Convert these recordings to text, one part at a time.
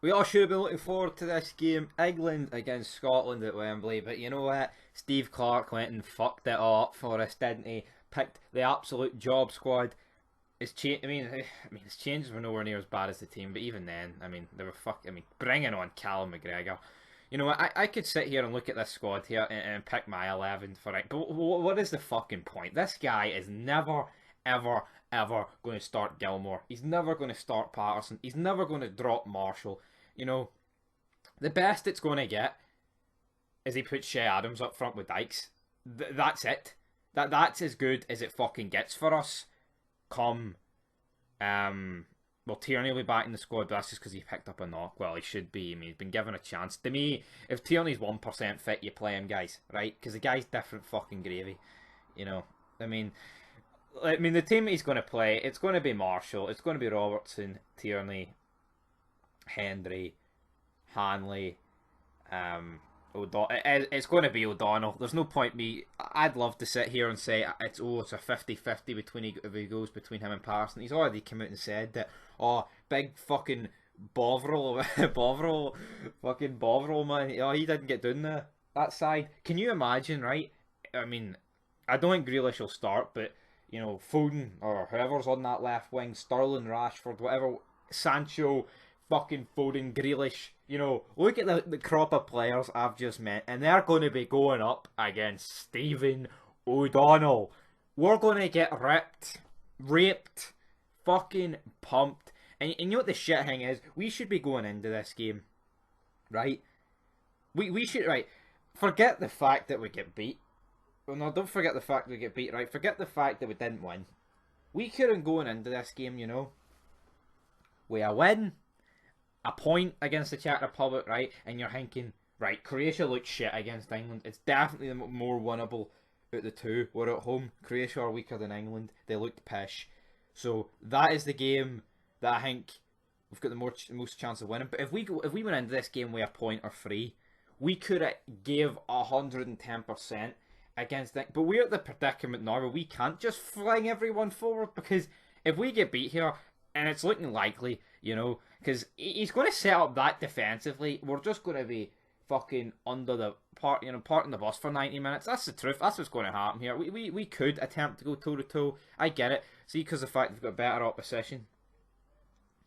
We all should have been looking forward to this game, England against Scotland at Wembley. But you know what? Steve Clark went and fucked it all up for us, didn't he? Picked the absolute job squad. It's changed. I mean, his changes were nowhere near as bad as the team. But even then, I mean, they were fuck. I mean, bringing on Callum McGregor. You know what? I could sit here and look at this squad here and pick my 11 for it. But what is the fucking point? This guy is never, ever, ever going to start Gilmour. He's never going to start Patterson. He's never going to drop Marshall. You know, the best it's going to get is he puts Shea Adams up front with Dykes. That's it. That's as good as it fucking gets for us. Come, well, Tierney will be back in the squad, but that's just because he picked up a knock. Well, he should be. I mean, he's been given a chance. To me, if Tierney's 1% fit, you play him, guys, right? Because the guy's different fucking gravy. You know, I mean, the team he's going to play, it's going to be Marshall, it's going to be Robertson, Tierney, Hendry, Hanley, it's going to be O'Donnell. There's no point me. I'd love to sit here and say it's a 50-50 between if he goes between him and Patterson. He's already come out and said that big fucking Bovril fucking Bovril man. Oh, he didn't get done there. That side. Can you imagine, right? I mean, I don't think Grealish will start, but you know, Foden or whoever's on that left wing, Sterling, Rashford, whatever, Sancho, fucking Foden, Grealish. You know, look at the crop of players I've just met, and they're going to be going up against Stephen O'Donnell. We're going to get ripped, raped, fucking pumped. And you know what the shit thing is? We should be going into this game, right? We should, right? Forget the fact that we get beat. Well, no, don't forget the fact that we get beat, right? Forget the fact that we didn't win. We couldn't going into this game, you know, with a win, a point against the Czech Republic, right? And you're thinking, right, Croatia looked shit against England. It's definitely the more winnable out the two. We're at home. Croatia are weaker than England. They looked pish. So that is the game that I think we've got the most chance of winning. But if we went into this game with a point or three, we could have gave 110% against it. But we're at the predicament now where we can't just fling everyone forward, because if we get beat here, and it's looking likely, you know, because he's going to set up that defensively, we're just going to be fucking under the parking the bus for 90 minutes. That's the truth. That's what's going to happen here. We could attempt to go toe to toe. I get it. See, because of the fact they've got better opposition,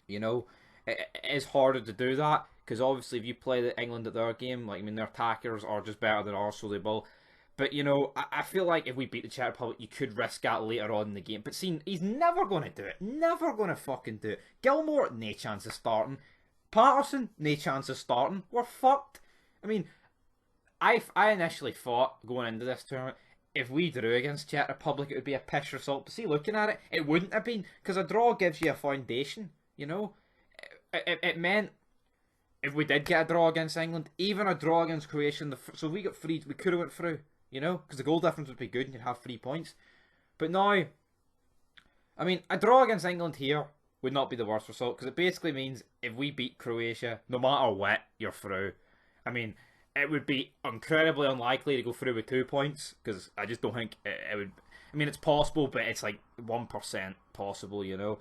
you know, it is harder to do that, because obviously if you play the England at their game, like, I mean, their attackers are just better than ours, so they will. But, you know, I feel like if we beat the Czech Republic, you could risk that later on in the game. But see, he's never going to do it. Never going to fucking do it. Gilmour, no chance of starting. Patterson, no chance of starting. We're fucked. I mean, I initially thought going into this tournament, if we drew against Czech Republic, it would be a piss result. But see, looking at it, it wouldn't have been, because a draw gives you a foundation, you know? It meant if we did get a draw against England, even a draw against Croatia, so if we got three, we could have went through. You know, because the goal difference would be good and you'd have 3 points. But now, I mean, a draw against England here would not be the worst result, because it basically means if we beat Croatia, no matter what, you're through. I mean, it would be incredibly unlikely to go through with 2 points, because I just don't think it would. I mean, it's possible, but it's like 1% possible, you know.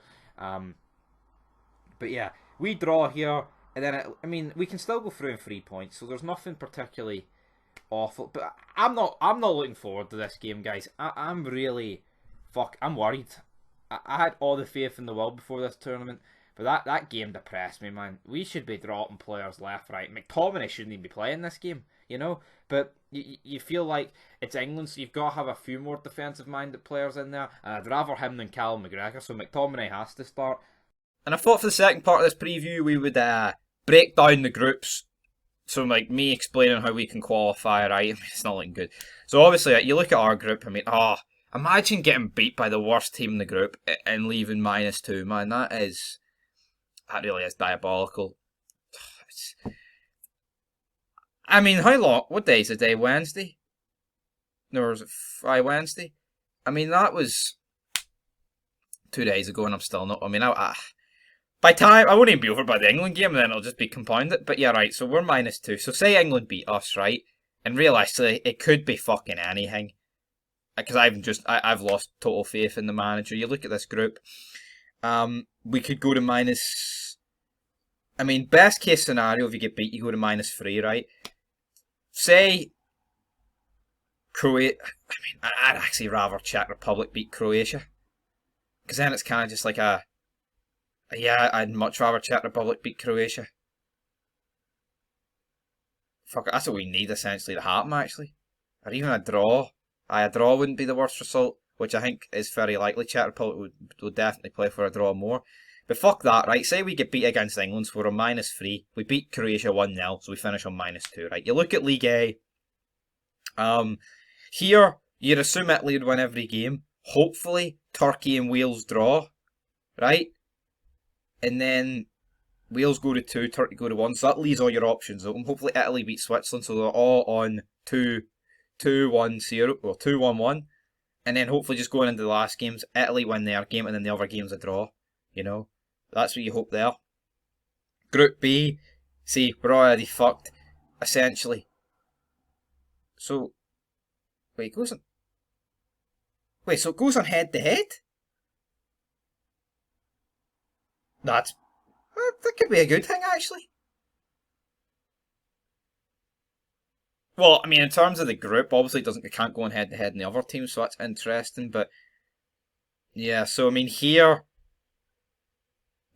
But yeah, we draw here, and then I mean, we can still go through in 3 points, so there's nothing particularly awful. But I'm not looking forward to this game, guys. I'm really I'm worried. I had all the faith in the world before this tournament, but that game depressed me, man. We should be dropping players left, right. McTominay shouldn't even be playing this game, you know. But you feel like it's England, so you've got to have a few more defensive minded players in there, and I'd rather him than Callum McGregor, so McTominay has to start. And I thought for the second part of this preview we would break down the groups. So, like, me explaining how we can qualify, right? I mean, it's not looking good. So, obviously, you look at our group, I mean, imagine getting beat by the worst team in the group and leaving -2, man. That really is diabolical. I mean, how long? What day is the day? Wednesday? No, or was it Wednesday? I mean, that was 2 days ago, and I'm still not. I mean, by time, I won't even be over by the England game, and then it'll just be compounded. But yeah, right, so we're -2. So say England beat us, right? And realistically, it could be fucking anything. Because I've lost total faith in the manager. You look at this group, we could go to I mean, best case scenario, if you get beat, you go to -3, right? Say Croatia. I mean, I'd actually rather Czech Republic beat Croatia, because then it's kind of just like yeah, I'd much rather Czech Republic beat Croatia. Fuck it, that's what we need essentially to happen, actually, or even a draw. A draw wouldn't be the worst result, which I think is very likely. Czech Republic would definitely play for a draw more. But fuck that, right? Say we get beat against England, so we're on -3. We beat Croatia 1-0, so we finish on -2, right? You look at League A. Here, you'd assume Italy would win every game. Hopefully, Turkey and Wales draw, right? And then Wales go to 2, Turkey go to 1. So that leaves all your options open. Hopefully, Italy beat Switzerland, so they're all on 2-1-0 or 2-1-1. And then hopefully just going into the last games, Italy win their game and then the other game's a draw. You know? That's what you hope there. Group B, see, we're already fucked, essentially. So, wait, so it goes on head to head? That could be a good thing, actually. Well, I mean, in terms of the group, obviously it can't go on head to head in the other teams, so that's interesting. But yeah, so I mean here,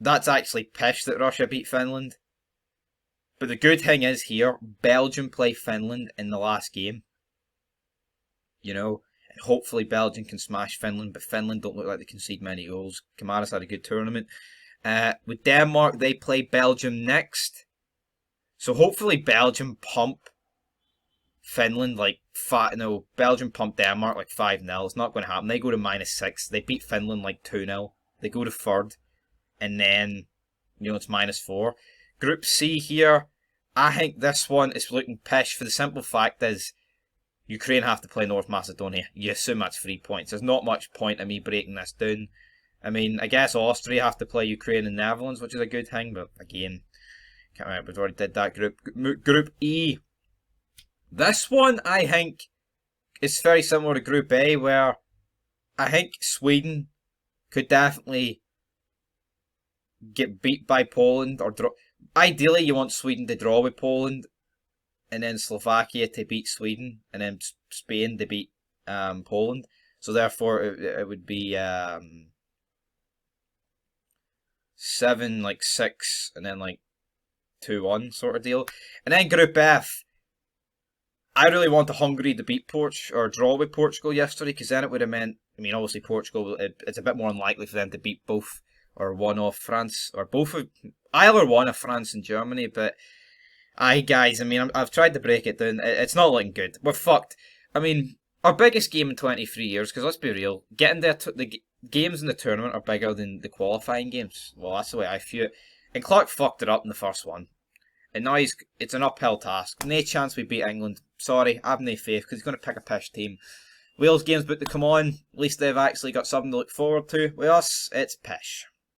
that's actually pish that Russia beat Finland. But the good thing is here, Belgium play Finland in the last game. You know, and hopefully Belgium can smash Finland, but Finland don't look like they concede many goals. Kamara's had a good tournament. With Denmark, they play Belgium next. So hopefully Belgium pump Finland like Belgium pumped Denmark like 5-0. It's not going to happen. They go to -6. They beat Finland like 2-0. They go to 3rd, and then it's -4. Group C here, I think this one is looking pish for the simple fact is Ukraine have to play North Macedonia. You assume that's 3 points. There's not much point in me breaking this down. I mean, I guess Austria have to play Ukraine and Netherlands, which is a good thing, but again, can't remember, we've already did that group. Group E. This one, I think, is very similar to Group A, where I think Sweden could definitely get beat by Poland or draw. Ideally, you want Sweden to draw with Poland, and then Slovakia to beat Sweden, and then Spain to beat Poland. So therefore, it would be 7-6, and then 2-1 sort of deal. And then Group F. I really want Hungary to beat or draw with Portugal yesterday, because then it would have meant, I mean, obviously Portugal, it's a bit more unlikely for them to beat both or one of France, or both of, either one of France and Germany, but guys, I mean, I've tried to break it down, it's not looking good. We're fucked. I mean, our biggest game in 23 years, because let's be real, getting there, the games in the tournament are bigger than the qualifying games. Well, that's the way I view it. And Clark fucked it up in the first one. And now it's an uphill task. No chance we beat England. Sorry, I have no faith, because he's going to pick a pish team. Wales game's about to come on. At least they've actually got something to look forward to. With us, it's pish.